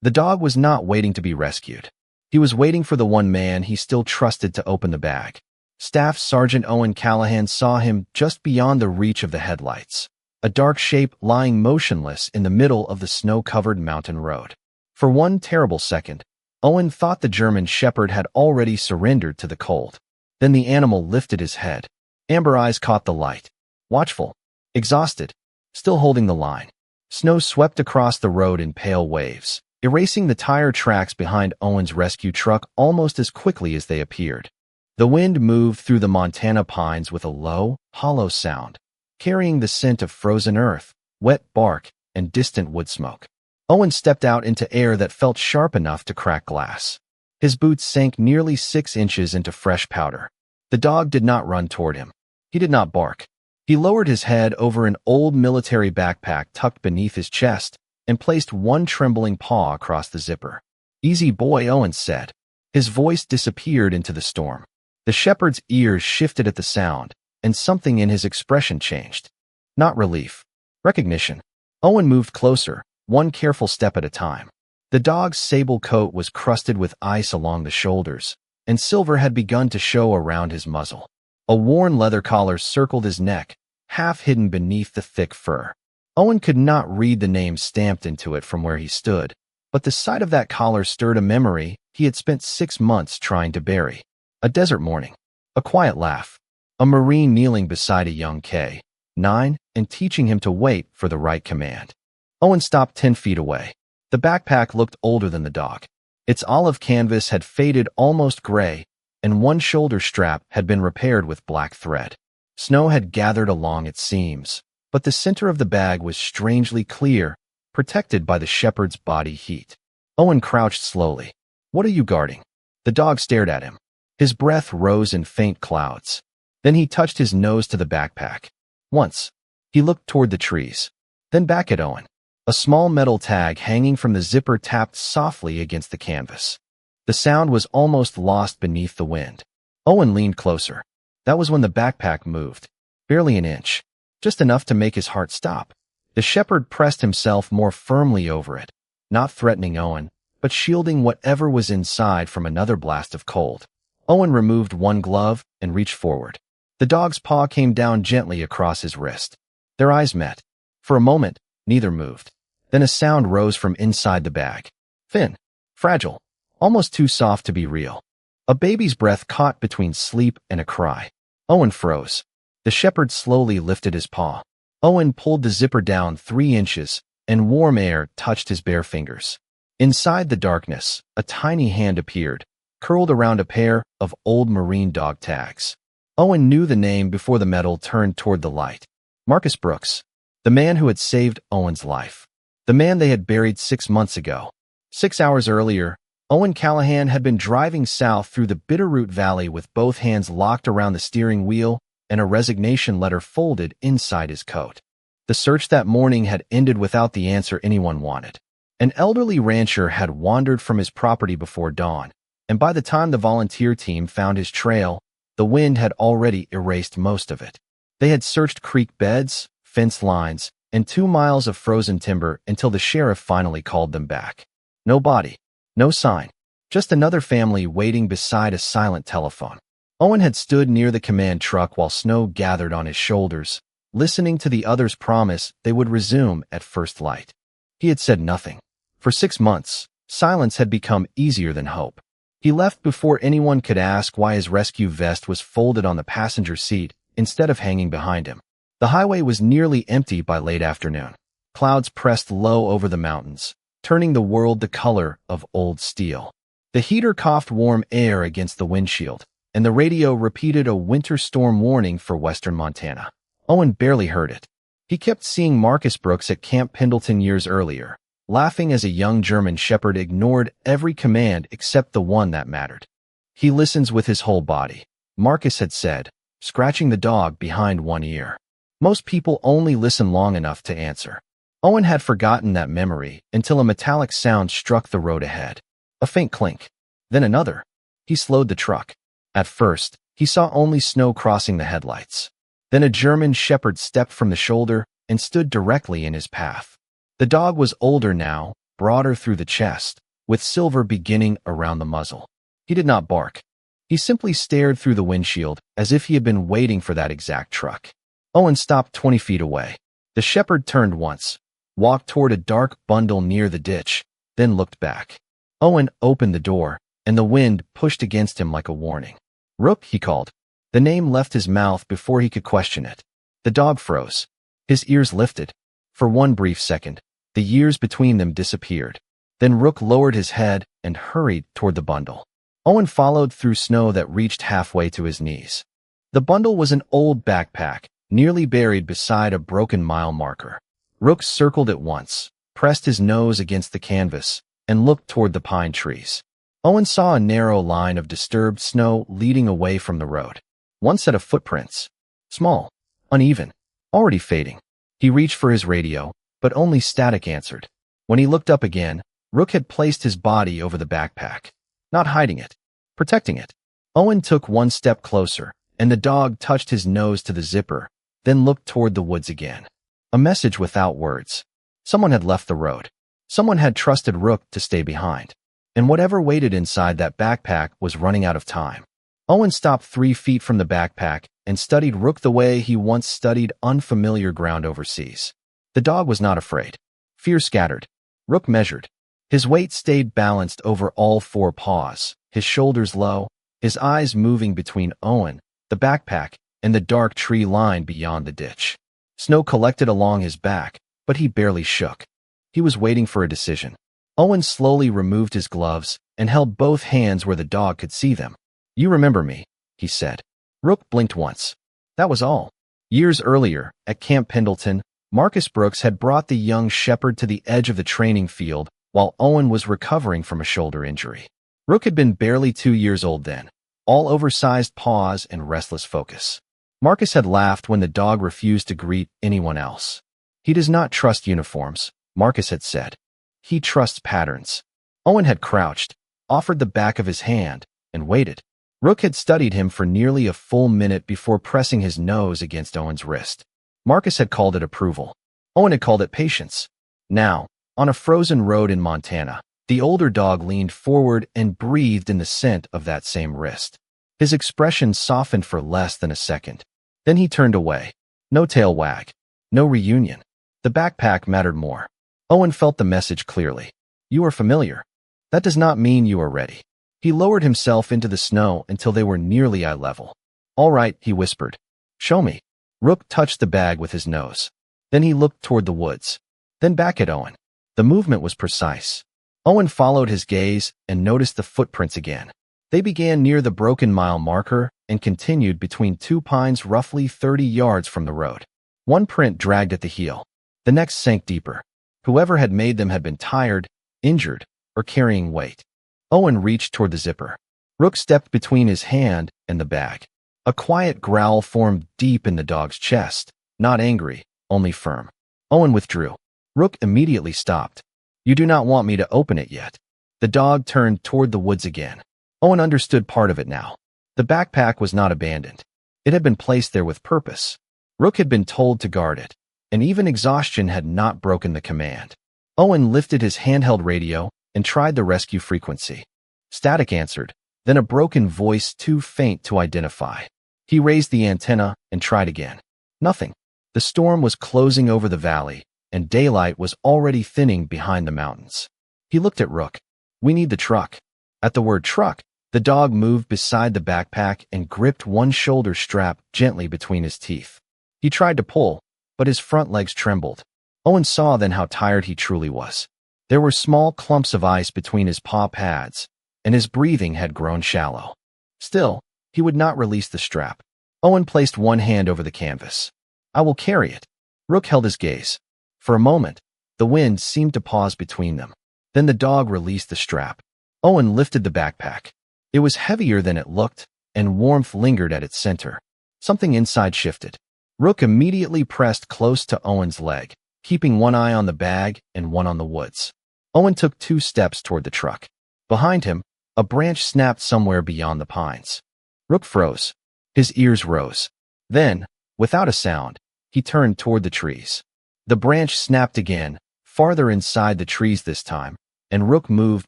The dog was not waiting to be rescued. He was waiting for the one man he still trusted to open the bag. Staff Sergeant Owen Callahan saw him just beyond the reach of the headlights, a dark shape lying motionless in the middle of the snow-covered mountain road. For one terrible second, Owen thought the German Shepherd had already surrendered to the cold. Then the animal lifted his head. Amber eyes caught the light. Watchful, exhausted, still holding the line. Snow swept across the road in pale waves, erasing the tire tracks behind Owen's rescue truck almost as quickly as they appeared. The wind moved through the Montana pines with a low, hollow sound, carrying the scent of frozen earth, wet bark, and distant wood smoke. Owen stepped out into air that felt sharp enough to crack glass. His boots sank nearly 6 inches into fresh powder. The dog did not run toward him. He did not bark. He lowered his head over an old military backpack tucked beneath his chest and placed one trembling paw across the zipper. "Easy boy," Owen said. His voice disappeared into the storm. The shepherd's ears shifted at the sound, and something in his expression changed. Not relief. Recognition. Owen moved closer, one careful step at a time. The dog's sable coat was crusted with ice along the shoulders, and silver had begun to show around his muzzle. A worn leather collar circled his neck, half hidden beneath the thick fur. Owen could not read the name stamped into it from where he stood, but the sight of that collar stirred a memory he had spent 6 months trying to bury. A desert morning, a quiet laugh, a Marine kneeling beside a young K-9 and teaching him to wait for the right command. Owen stopped 10 feet away. The backpack looked older than the dog. Its olive canvas had faded almost gray, and one shoulder strap had been repaired with black thread. Snow had gathered along its seams, but the center of the bag was strangely clear, protected by the shepherd's body heat. Owen crouched slowly. "What are you guarding?" The dog stared at him. His breath rose in faint clouds. Then he touched his nose to the backpack. Once, he looked toward the trees, then back at Owen. A small metal tag hanging from the zipper tapped softly against the canvas. The sound was almost lost beneath the wind. Owen leaned closer. That was when the backpack moved, barely an inch, just enough to make his heart stop. The shepherd pressed himself more firmly over it, not threatening Owen, but shielding whatever was inside from another blast of cold. Owen removed one glove and reached forward. The dog's paw came down gently across his wrist. Their eyes met. For a moment, neither moved. Then a sound rose from inside the bag. Thin, fragile, almost too soft to be real. A baby's breath caught between sleep and a cry. Owen froze. The shepherd slowly lifted his paw. Owen pulled the zipper down 3 inches, and warm air touched his bare fingers. Inside the darkness, a tiny hand appeared, curled around a pair of old Marine dog tags. Owen knew the name before the metal turned toward the light. Marcus Brooks, the man who had saved Owen's life. The man they had buried 6 months ago. 6 hours earlier, Owen Callahan had been driving south through the Bitterroot Valley with both hands locked around the steering wheel and a resignation letter folded inside his coat. The search that morning had ended without the answer anyone wanted. An elderly rancher had wandered from his property before dawn, and by the time the volunteer team found his trail, the wind had already erased most of it. They had searched creek beds, fence lines, and 2 miles of frozen timber until the sheriff finally called them back. No body, no sign, just another family waiting beside a silent telephone. Owen had stood near the command truck while snow gathered on his shoulders, listening to the others promise they would resume at first light. He had said nothing. For 6 months, silence had become easier than hope. He left before anyone could ask why his rescue vest was folded on the passenger seat instead of hanging behind him. The highway was nearly empty by late afternoon. Clouds pressed low over the mountains, turning the world the color of old steel. The heater coughed warm air against the windshield, and the radio repeated a winter storm warning for western Montana. Owen barely heard it. He kept seeing Marcus Brooks at Camp Pendleton years earlier, laughing as a young German shepherd ignored every command except the one that mattered. "He listens with his whole body," Marcus had said, scratching the dog behind one ear. Most people only listen long enough to answer. Owen had forgotten that memory until a metallic sound struck the road ahead. A faint clink. Then another. He slowed the truck. At first, he saw only snow crossing the headlights. Then a German shepherd stepped from the shoulder and stood directly in his path. The dog was older now, broader through the chest, with silver beginning around the muzzle. He did not bark. He simply stared through the windshield as if he had been waiting for that exact truck. Owen stopped 20 feet away. The shepherd turned once, walked toward a dark bundle near the ditch, then looked back. Owen opened the door, and the wind pushed against him like a warning. "Rook," he called. The name left his mouth before he could question it. The dog froze. His ears lifted. For one brief second, the years between them disappeared. Then Rook lowered his head and hurried toward the bundle. Owen followed through snow that reached halfway to his knees. The bundle was an old backpack, nearly buried beside a broken mile marker. Rook circled it once, pressed his nose against the canvas, and looked toward the pine trees. Owen saw a narrow line of disturbed snow leading away from the road. One set of footprints. Small, uneven, already fading. He reached for his radio, but only static answered. When he looked up again, Rook had placed his body over the backpack. Not hiding it, protecting it. Owen took one step closer, and the dog touched his nose to the zipper, then looked toward the woods again. A message without words. Someone had left the road. Someone had trusted Rook to stay behind. And whatever waited inside that backpack was running out of time. Owen stopped 3 feet from the backpack and studied Rook the way he once studied unfamiliar ground overseas. The dog was not afraid. Fear scattered. Rook measured. His weight stayed balanced over all 4 paws, his shoulders low, his eyes moving between Owen, the backpack, and the dark tree line beyond the ditch. Snow collected along his back, but he barely shook. He was waiting for a decision. Owen slowly removed his gloves and held both hands where the dog could see them. "You remember me," he said. Rook blinked once. That was all. Years earlier, at Camp Pendleton, Marcus Brooks had brought the young shepherd to the edge of the training field while Owen was recovering from a shoulder injury. Rook had been barely 2 years old then, all oversized paws and restless focus. Marcus had laughed when the dog refused to greet anyone else. "He does not trust uniforms," Marcus had said. "He trusts patterns." Owen had crouched, offered the back of his hand, and waited. Rook had studied him for nearly a full minute before pressing his nose against Owen's wrist. Marcus had called it approval. Owen had called it patience. Now, on a frozen road in Montana, the older dog leaned forward and breathed in the scent of that same wrist. His expression softened for less than a second. Then he turned away. No tail wag. No reunion. The backpack mattered more. Owen felt the message clearly. "You are familiar. That does not mean you are ready." He lowered himself into the snow until they were nearly eye level. "All right," he whispered. "Show me." Rook touched the bag with his nose. Then he looked toward the woods. Then back at Owen. The movement was precise. Owen followed his gaze and noticed the footprints again. They began near the broken mile marker and continued between 2 pines roughly 30 yards from the road. One print dragged at the heel. The next sank deeper. Whoever had made them had been tired, injured, or carrying weight. Owen reached toward the zipper. Rook stepped between his hand and the bag. A quiet growl formed deep in the dog's chest, not angry, only firm. Owen withdrew. Rook immediately stopped. "You do not want me to open it yet." The dog turned toward the woods again. Owen understood part of it now. The backpack was not abandoned. It had been placed there with purpose. Rook had been told to guard it, and even exhaustion had not broken the command. Owen lifted his handheld radio and tried the rescue frequency. Static answered, then a broken voice too faint to identify. He raised the antenna and tried again. Nothing. The storm was closing over the valley, and daylight was already thinning behind the mountains. He looked at Rook. "We need the truck." At the word truck, the dog moved beside the backpack and gripped one shoulder strap gently between his teeth. He tried to pull, but his front legs trembled. Owen saw then how tired he truly was. There were small clumps of ice between his paw pads, and his breathing had grown shallow. Still, he would not release the strap. Owen placed one hand over the canvas. "I will carry it." Rook held his gaze. For a moment, the wind seemed to pause between them. Then the dog released the strap. Owen lifted the backpack. It was heavier than it looked, and warmth lingered at its center. Something inside shifted. Rook immediately pressed close to Owen's leg, keeping one eye on the bag and one on the woods. Owen took 2 steps toward the truck. Behind him, a branch snapped somewhere beyond the pines. Rook froze. His ears rose. Then, without a sound, he turned toward the trees. The branch snapped again, farther inside the trees this time, and Rook moved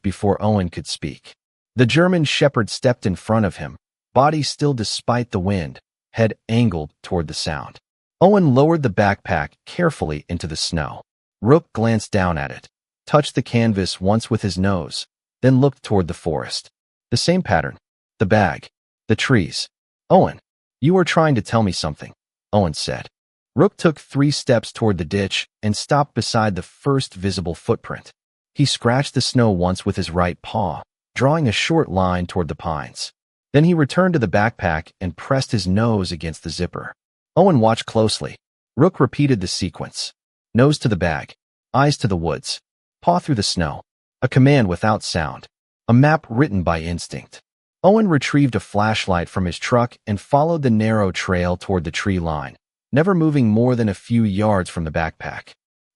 before Owen could speak. The German Shepherd stepped in front of him, body still despite the wind, head angled toward the sound. Owen lowered the backpack carefully into the snow. Rook glanced down at it, touched the canvas once with his nose, then looked toward the forest. The same pattern. The bag. The trees. Owen, you were trying to tell me something, Owen said. Rook took 3 steps toward the ditch and stopped beside the first visible footprint. He scratched the snow once with his right paw, drawing a short line toward the pines. Then he returned to the backpack and pressed his nose against the zipper. Owen watched closely. Rook repeated the sequence. Nose to the bag, eyes to the woods, paw through the snow. A command without sound. A map written by instinct. Owen retrieved a flashlight from his truck and followed the narrow trail toward the tree line, never moving more than a few yards from the backpack.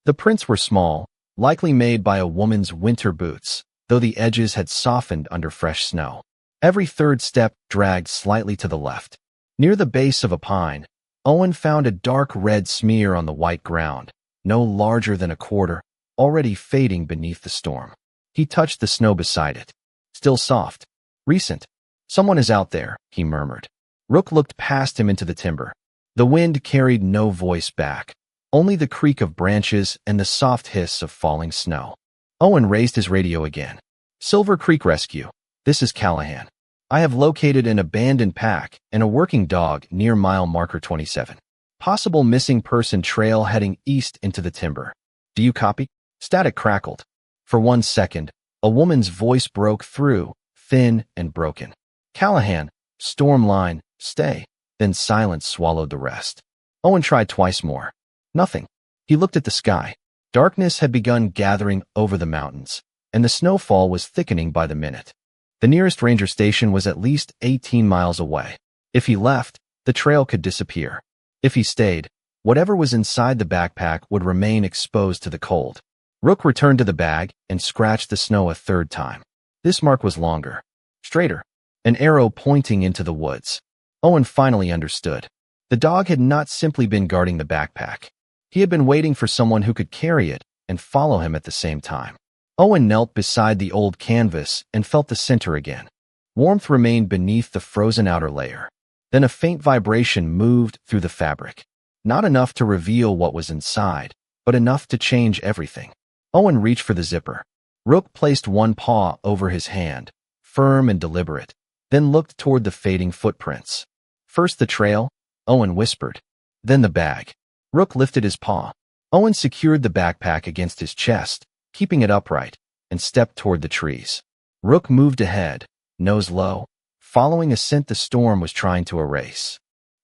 The prints were small, likely made by a woman's winter boots, though the edges had softened under fresh snow. Every third step dragged slightly to the left. Near the base of a pine, Owen found a dark red smear on the white ground, no larger than a quarter, already fading beneath the storm. He touched the snow beside it. Still soft. Recent. Someone is out there, he murmured. Rook looked past him into the timber. The wind carried no voice back, only the creak of branches and the soft hiss of falling snow. Owen raised his radio again. Silver Creek Rescue. This is Callahan. I have located an abandoned pack and a working dog near mile marker 27. Possible missing person trail heading east into the timber. Do you copy? Static crackled. For 1 second, a woman's voice broke through, thin and broken. Callahan, storm line, stay. Then silence swallowed the rest. Owen tried twice more. Nothing. He looked at the sky. Darkness had begun gathering over the mountains, and the snowfall was thickening by the minute. The nearest ranger station was at least 18 miles away. If he left, the trail could disappear. If he stayed, whatever was inside the backpack would remain exposed to the cold. Rook returned to the bag and scratched the snow a 3rd time. This mark was longer, straighter, an arrow pointing into the woods. Owen finally understood. The dog had not simply been guarding the backpack. He had been waiting for someone who could carry it and follow him at the same time. Owen knelt beside the old canvas and felt the center again. Warmth remained beneath the frozen outer layer. Then a faint vibration moved through the fabric. Not enough to reveal what was inside, but enough to change everything. Owen reached for the zipper. Rook placed one paw over his hand, firm and deliberate, then looked toward the fading footprints. First the trail, Owen whispered. Then the bag. Rook lifted his paw. Owen secured the backpack against his chest, keeping it upright, and stepped toward the trees. Rook moved ahead, nose low, following a scent the storm was trying to erase.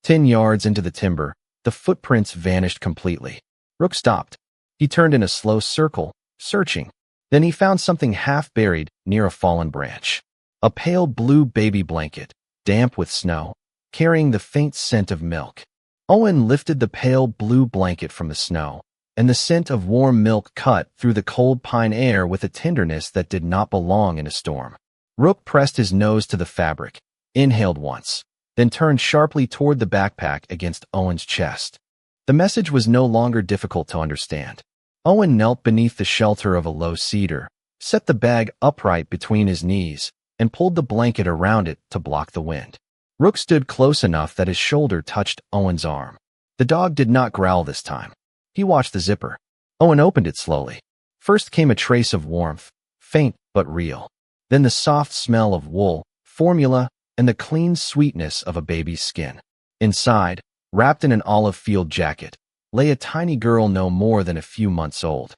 10 yards into the timber, the footprints vanished completely. Rook stopped. He turned in a slow circle, searching. Then he found something half buried near a fallen branch. A pale blue baby blanket, damp with snow, carrying the faint scent of milk. Owen lifted the pale blue blanket from the snow, and the scent of warm milk cut through the cold pine air with a tenderness that did not belong in a storm. Rook pressed his nose to the fabric, inhaled once, then turned sharply toward the backpack against Owen's chest. The message was no longer difficult to understand. Owen knelt beneath the shelter of a low cedar, set the bag upright between his knees, and pulled the blanket around it to block the wind. Rook stood close enough that his shoulder touched Owen's arm. The dog did not growl this time. He watched the zipper. Owen opened it slowly. First came a trace of warmth, faint but real. Then the soft smell of wool, formula, and the clean sweetness of a baby's skin. Inside, wrapped in an olive field jacket, lay a tiny girl no more than a few months old.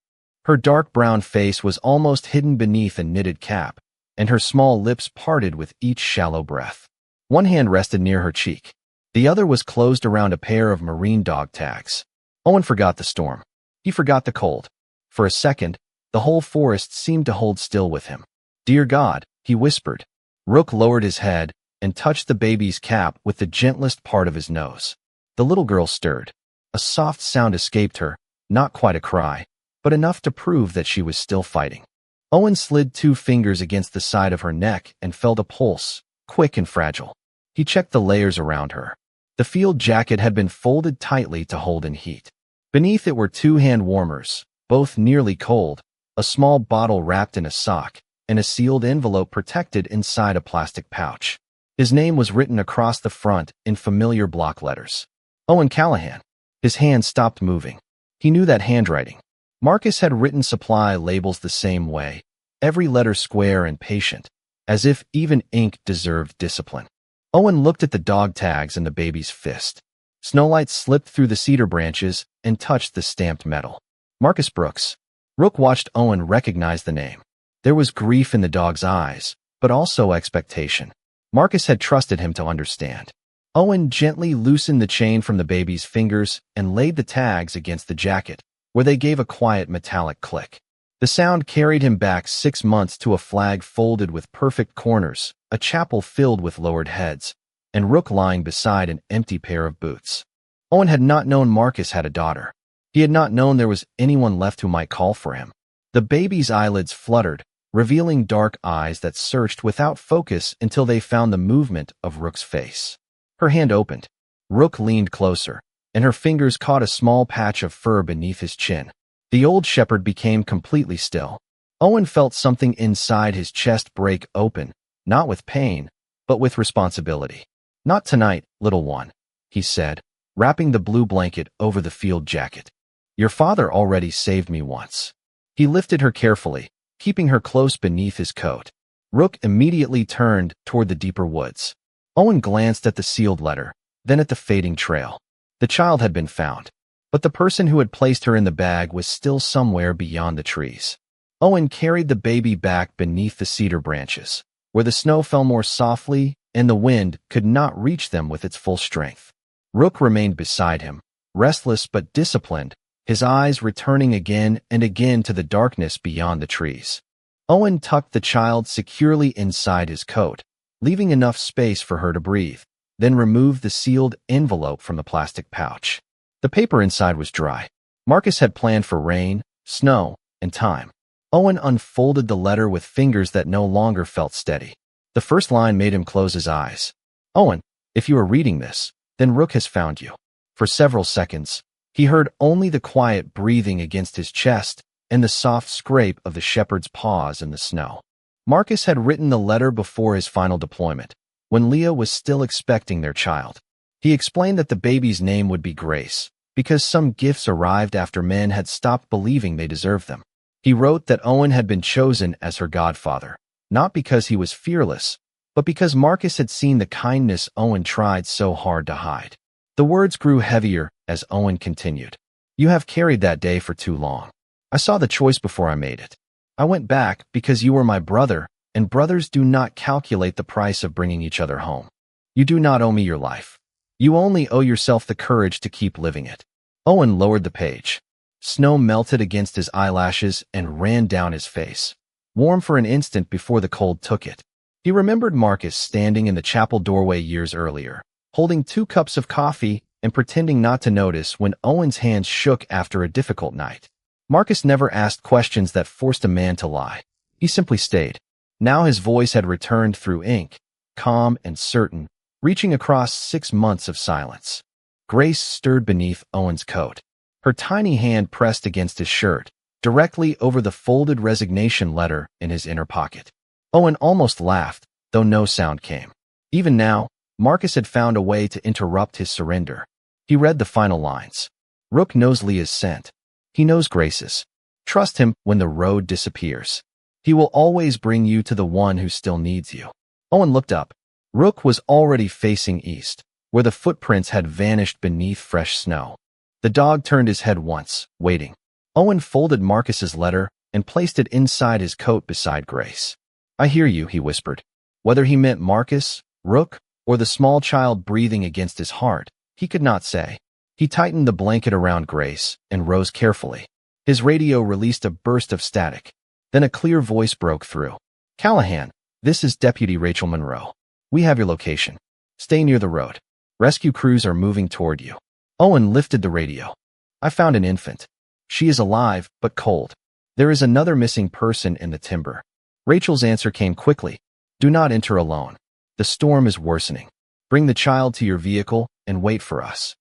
Her dark brown face was almost hidden beneath a knitted cap, and her small lips parted with each shallow breath. One hand rested near her cheek. The other was closed around a pair of marine dog tags. Owen forgot the storm. He forgot the cold. For a second, the whole forest seemed to hold still with him. "Dear God," he whispered. Rook lowered his head and touched the baby's cap with the gentlest part of his nose. The little girl stirred. A soft sound escaped her, not quite a cry, but enough to prove that she was still fighting. Owen slid 2 fingers against the side of her neck and felt a pulse, quick and fragile. He checked the layers around her. The field jacket had been folded tightly to hold in heat. Beneath it were 2 hand warmers, both nearly cold, a small bottle wrapped in a sock, and a sealed envelope protected inside a plastic pouch. His name was written across the front in familiar block letters. Owen Callahan. His hand stopped moving. He knew that handwriting. Marcus had written supply labels the same way, every letter square and patient, as if even ink deserved discipline. Owen looked at the dog tags in the baby's fist. Snowlight slipped through the cedar branches and touched the stamped metal. Marcus Brooks. Rook watched Owen recognize the name. There was grief in the dog's eyes, but also expectation. Marcus had trusted him to understand. Owen gently loosened the chain from the baby's fingers and laid the tags against the jacket, where they gave a quiet metallic click. The sound carried him back 6 months to a flag folded with perfect corners, a chapel filled with lowered heads, and Rook lying beside an empty pair of boots. Owen had not known Marcus had a daughter. He had not known there was anyone left who might call for him. The baby's eyelids fluttered, revealing dark eyes that searched without focus until they found the movement of Rook's face. Her hand opened. Rook leaned closer, and her fingers caught a small patch of fur beneath his chin. The old shepherd became completely still. Owen felt something inside his chest break open, not with pain, but with responsibility. "Not tonight, little one," he said, wrapping the blue blanket over the field jacket. "Your father already saved me once." He lifted her carefully, keeping her close beneath his coat. Rook immediately turned toward the deeper woods. Owen glanced at the sealed letter, then at the fading trail. The child had been found, but the person who had placed her in the bag was still somewhere beyond the trees. Owen carried the baby back beneath the cedar branches, where the snow fell more softly and the wind could not reach them with its full strength. Rook remained beside him, restless but disciplined, his eyes returning again and again to the darkness beyond the trees. Owen tucked the child securely inside his coat, leaving enough space for her to breathe, then removed the sealed envelope from the plastic pouch. The paper inside was dry. Marcus had planned for rain, snow, and time. Owen unfolded the letter with fingers that no longer felt steady. The first line made him close his eyes. "Owen, if you are reading this, then Rook has found you." For several seconds, he heard only the quiet breathing against his chest and the soft scrape of the shepherd's paws in the snow. Marcus had written the letter before his final deployment, when Leah was still expecting their child. He explained that the baby's name would be Grace, because some gifts arrived after men had stopped believing they deserved them. He wrote that Owen had been chosen as her godfather, not because he was fearless, but because Marcus had seen the kindness Owen tried so hard to hide. The words grew heavier as Owen continued. "You have carried that day for too long. I saw the choice before I made it. I went back because you were my brother, and brothers do not calculate the price of bringing each other home. You do not owe me your life. You only owe yourself the courage to keep living it." Owen lowered the page. Snow melted against his eyelashes and ran down his face, warm for an instant before the cold took it. He remembered Marcus standing in the chapel doorway years earlier, holding 2 cups of coffee and pretending not to notice when Owen's hands shook after a difficult night. Marcus never asked questions that forced a man to lie. He simply stayed. Now his voice had returned through ink, calm and certain, reaching across 6 months of silence. Grace stirred beneath Owen's coat. Her tiny hand pressed against his shirt, directly over the folded resignation letter in his inner pocket. Owen almost laughed, though no sound came. Even now, Marcus had found a way to interrupt his surrender. He read the final lines. "Rook knows Leah's scent. He knows Grace's. Trust him when the road disappears. He will always bring you to the one who still needs you." Owen looked up. Rook was already facing east, where the footprints had vanished beneath fresh snow. The dog turned his head once, waiting. Owen folded Marcus's letter and placed it inside his coat beside Grace. "I hear you," he whispered. Whether he meant Marcus, Rook, or the small child breathing against his heart, he could not say. He tightened the blanket around Grace and rose carefully. His radio released a burst of static. Then a clear voice broke through. "Callahan, this is Deputy Rachel Monroe. We have your location. Stay near the road. Rescue crews are moving toward you." Owen lifted the radio. "I found an infant. She is alive, but cold. There is another missing person in the timber." Rachel's answer came quickly. "Do not enter alone. The storm is worsening. Bring the child to your vehicle and wait for us."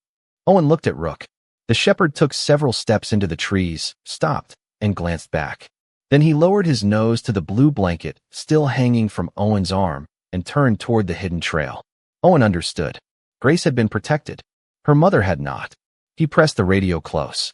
Owen looked at Rook. The shepherd took several steps into the trees, stopped, and glanced back. Then he lowered his nose to the blue blanket still hanging from Owen's arm and turned toward the hidden trail. Owen understood. Grace had been protected. Her mother had not. He pressed the radio close.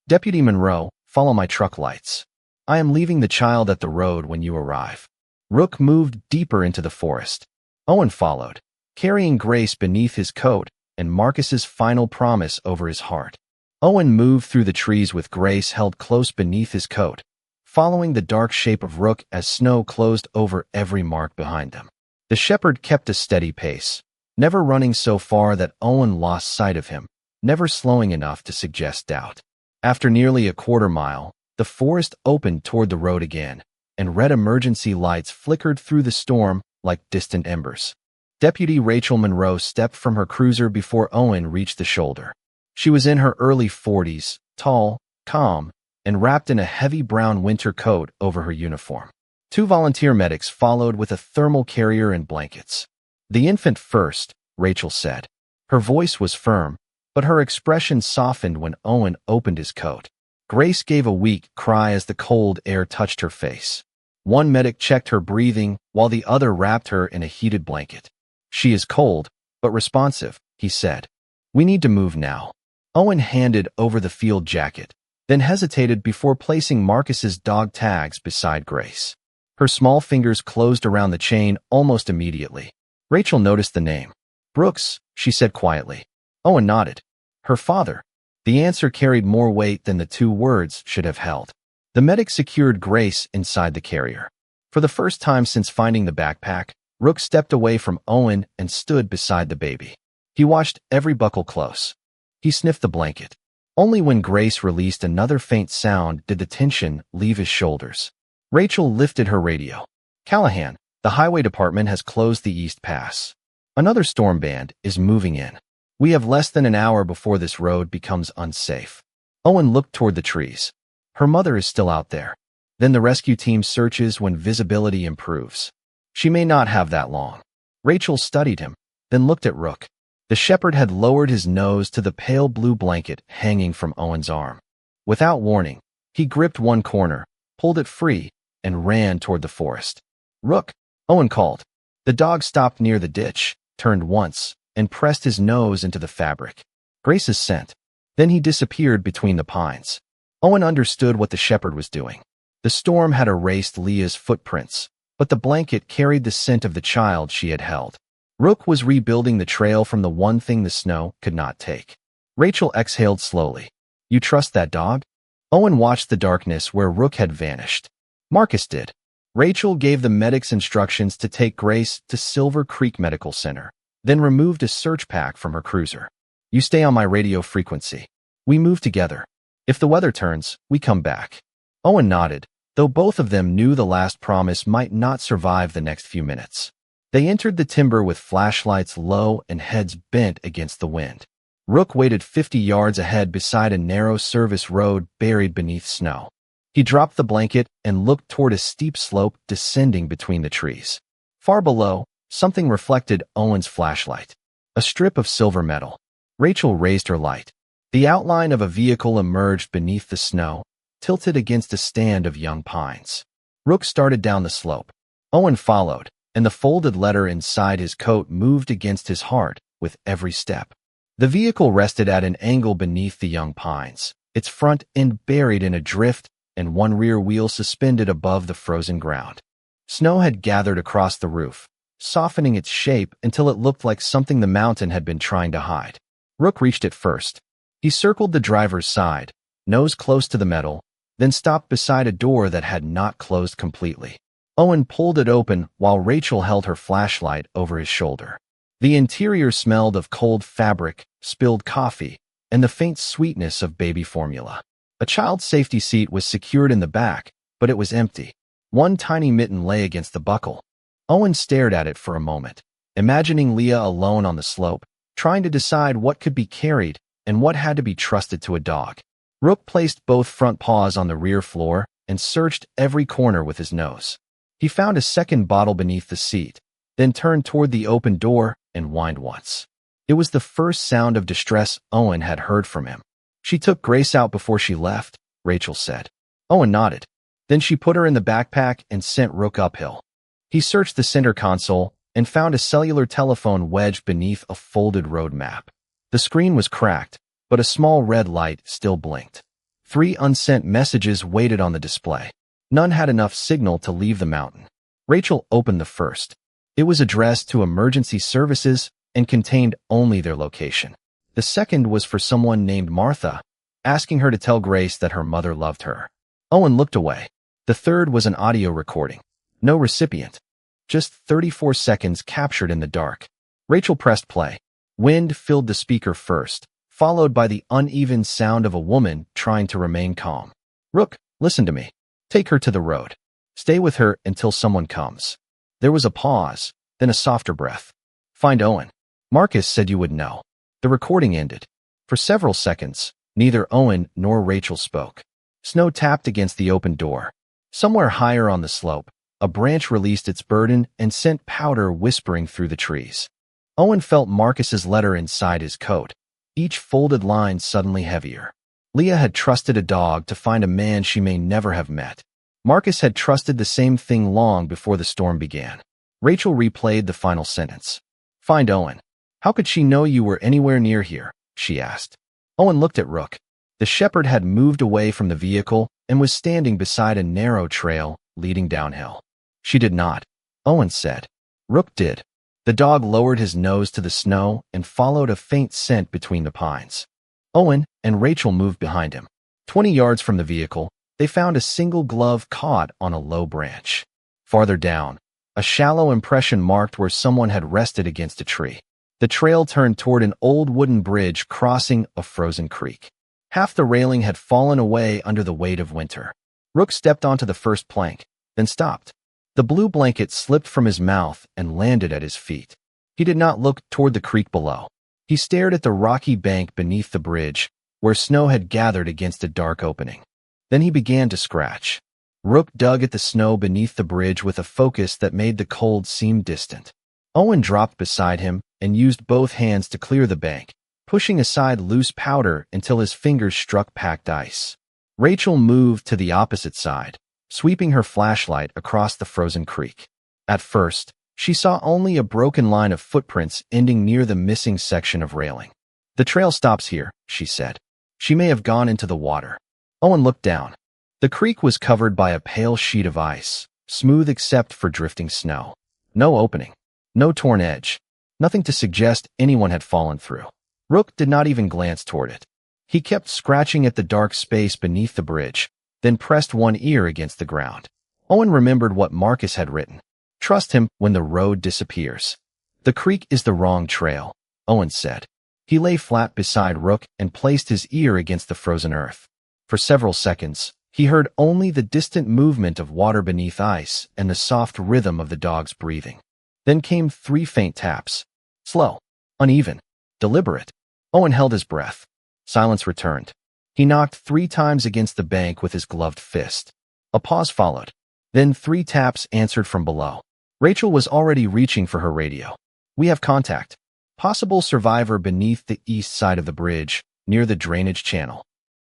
"Deputy Monroe, follow my truck lights. I am leaving the child at the road when you arrive." Rook moved deeper into the forest. Owen followed, carrying Grace beneath his coat and Marcus's final promise over his heart. Owen moved through the trees with Grace held close beneath his coat, following the dark shape of Rook as snow closed over every mark behind them. The shepherd kept a steady pace, never running so far that Owen lost sight of him, never slowing enough to suggest doubt. After nearly a quarter mile, the forest opened toward the road again, and red emergency lights flickered through the storm like distant embers. Deputy Rachel Monroe stepped from her cruiser before Owen reached the shoulder. She was in her early 40s, tall, calm, and wrapped in a heavy brown winter coat over her uniform. 2 volunteer medics followed with a thermal carrier and blankets. "The infant first," Rachel said. Her voice was firm, but her expression softened when Owen opened his coat. Grace gave a weak cry as the cold air touched her face. One medic checked her breathing while the other wrapped her in a heated blanket. "She is cold, but responsive," he said. "We need to move now." Owen handed over the field jacket, then hesitated before placing Marcus's dog tags beside Grace. Her small fingers closed around the chain almost immediately. Rachel noticed the name. "Brooks," she said quietly. Owen nodded. "Her father." The answer carried more weight than the 2 words should have held. The medic secured Grace inside the carrier. For the first time since finding the backpack, Rook stepped away from Owen and stood beside the baby. He watched every buckle close. He sniffed the blanket. Only when Grace released another faint sound did the tension leave his shoulders. Rachel lifted her radio. "Callahan, the highway department has closed the East Pass. Another storm band is moving in. We have less than an hour before this road becomes unsafe." Owen looked toward the trees. Her mother is still out there. Then the rescue team searches when visibility improves. She may not have that long. Rachel studied him, then looked at Rook. The shepherd had lowered his nose to the pale blue blanket hanging from Owen's arm. Without warning, he gripped one corner, pulled it free, and ran toward the forest. "Rook," Owen called. The dog stopped near the ditch, turned once, and pressed his nose into the fabric. Grace's scent. Then he disappeared between the pines. Owen understood what the shepherd was doing. The storm had erased Leah's footprints, but the blanket carried the scent of the child she had held. Rook was rebuilding the trail from the one thing the snow could not take. Rachel exhaled slowly. "You trust that dog?" Owen watched the darkness where Rook had vanished. Marcus did. Rachel gave the medics instructions to take Grace to Silver Creek Medical Center, then removed a search pack from her cruiser. "You stay on my radio frequency. We move together. If the weather turns, we come back." Owen nodded, though both of them knew the last promise might not survive the next few minutes. They entered the timber with flashlights low and heads bent against the wind. Rook waited 50 yards ahead beside a narrow service road buried beneath snow. He dropped the blanket and looked toward a steep slope descending between the trees. Far below, something reflected Owen's flashlight. A strip of silver metal. Rachel raised her light. The outline of a vehicle emerged beneath the snow, tilted against a stand of young pines. Rook started down the slope. Owen followed, and the folded letter inside his coat moved against his heart with every step. The vehicle rested at an angle beneath the young pines, its front end buried in a drift and one rear wheel suspended above the frozen ground. Snow had gathered across the roof, softening its shape until it looked like something the mountain had been trying to hide. Rook reached it first. He circled the driver's side, nose close to the metal, then stopped beside a door that had not closed completely. Owen pulled it open while Rachel held her flashlight over his shoulder. The interior smelled of cold fabric, spilled coffee, and the faint sweetness of baby formula. A child's safety seat was secured in the back, but it was empty. One tiny mitten lay against the buckle. Owen stared at it for a moment, imagining Leah alone on the slope, trying to decide what could be carried and what had to be trusted to a dog. Rook placed both front paws on the rear floor and searched every corner with his nose. He found a second bottle beneath the seat, then turned toward the open door and whined once. It was the first sound of distress Owen had heard from him. She took Grace out before she left, Rachel said. Owen nodded. Then she put her in the backpack and sent Rook uphill. He searched the center console and found a cellular telephone wedged beneath a folded road map. The screen was cracked, but a small red light still blinked. 3 unsent messages waited on the display. None had enough signal to leave the mountain. Rachel opened the first. It was addressed to emergency services and contained only their location. The second was for someone named Martha, asking her to tell Grace that her mother loved her. Owen looked away. The third was an audio recording. No recipient. Just 34 seconds captured in the dark. Rachel pressed play. Wind filled the speaker first, followed by the uneven sound of a woman trying to remain calm. Rook, listen to me. Take her to the road. Stay with her until someone comes. There was a pause, then a softer breath. Find Owen. Marcus said you would know. The recording ended. For several seconds, neither Owen nor Rachel spoke. Snow tapped against the open door. Somewhere higher on the slope, a branch released its burden and sent powder whispering through the trees. Owen felt Marcus's letter inside his coat, each folded line suddenly heavier. Leah had trusted a dog to find a man she may never have met. Marcus had trusted the same thing long before the storm began. Rachel replayed the final sentence. Find Owen. How could she know you were anywhere near here? She asked. Owen looked at Rook. The shepherd had moved away from the vehicle and was standing beside a narrow trail leading downhill. She did not, Owen said. Rook did. The dog lowered his nose to the snow and followed a faint scent between the pines. Owen and Rachel moved behind him. 20 yards from the vehicle, they found a single glove caught on a low branch. Farther down, a shallow impression marked where someone had rested against a tree. The trail turned toward an old wooden bridge crossing a frozen creek. Half the railing had fallen away under the weight of winter. Rook stepped onto the first plank, then stopped. The blue blanket slipped from his mouth and landed at his feet. He did not look toward the creek below. He stared at the rocky bank beneath the bridge, where snow had gathered against a dark opening. Then he began to scratch. Rook dug at the snow beneath the bridge with a focus that made the cold seem distant. Owen dropped beside him and used both hands to clear the bank, pushing aside loose powder until his fingers struck packed ice. Rachel moved to the opposite side, sweeping her flashlight across the frozen creek. At first, she saw only a broken line of footprints ending near the missing section of railing. The trail stops here, she said. She may have gone into the water. Owen looked down. The creek was covered by a pale sheet of ice, smooth except for drifting snow. No opening. No torn edge. Nothing to suggest anyone had fallen through. Rook did not even glance toward it. He kept scratching at the dark space beneath the bridge, then pressed one ear against the ground. Owen remembered what Marcus had written. Trust him when the road disappears. The creek is the wrong trail, Owen said. He lay flat beside Rook and placed his ear against the frozen earth. For several seconds, he heard only the distant movement of water beneath ice and the soft rhythm of the dog's breathing. Then came 3 faint taps. Slow, uneven, deliberate. Owen held his breath. Silence returned. He knocked 3 times against the bank with his gloved fist. A pause followed. Then 3 taps answered from below. Rachel was already reaching for her radio. We have contact. Possible survivor beneath the east side of the bridge, near the drainage channel.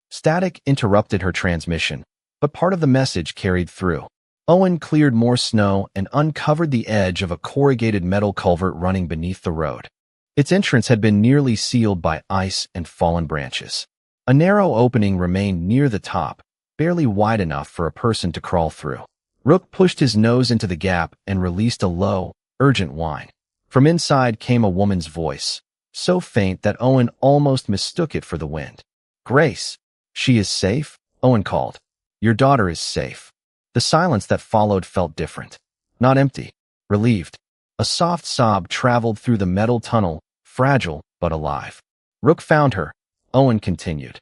Static interrupted her transmission, but part of the message carried through. Owen cleared more snow and uncovered the edge of a corrugated metal culvert running beneath the road. Its entrance had been nearly sealed by ice and fallen branches. A narrow opening remained near the top, barely wide enough for a person to crawl through. Rook pushed his nose into the gap and released a low, urgent whine. From inside came a woman's voice, so faint that Owen almost mistook it for the wind. Grace, she is safe? Owen called. Your daughter is safe. The silence that followed felt different. Not empty. Relieved. A soft sob traveled through the metal tunnel, fragile but alive. Rook found her, Owen continued.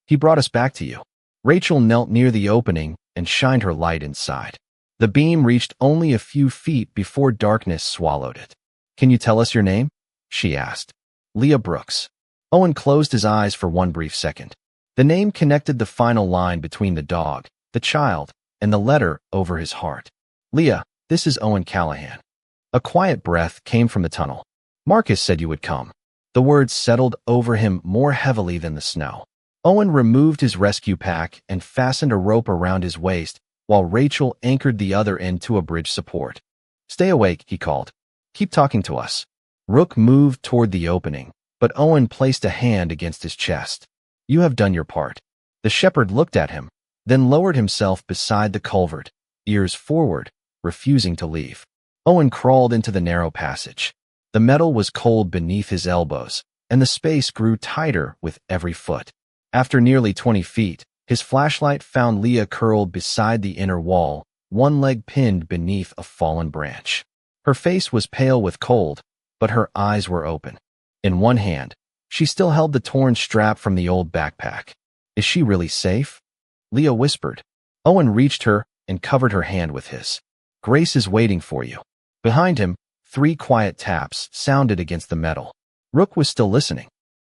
He brought us back to you. Rachel knelt near the opening and shined her light inside. The beam reached only a few feet before darkness swallowed it. Can you tell us your name? She asked. Leah Brooks. Owen closed his eyes for one brief second. The name connected the final line between the dog, the child, and the letter over his heart. Leah, this is Owen Callahan. A quiet breath came from the tunnel. Marcus said you would come. The words settled over him more heavily than the snow. Owen removed his rescue pack and fastened a rope around his waist, while Rachel anchored the other end to a bridge support. "Stay awake," he called. "Keep talking to us." Rook moved toward the opening, but Owen placed a hand against his chest. "You have done your part." The shepherd looked at him, then lowered himself beside the culvert, ears forward, refusing to leave. Owen crawled into the narrow passage. The metal was cold beneath his elbows, and the space grew tighter with every foot. After nearly 20 feet, his flashlight found Leah curled beside the inner wall, one leg pinned beneath a fallen branch. Her face was pale with cold, but her eyes were open. In one hand, she still held the torn strap from the old backpack. "Is she really safe?" Leah whispered. Owen reached her and covered her hand with his. "Grace is waiting for you." Behind him, 3 quiet taps sounded against the metal. Rook was still listening.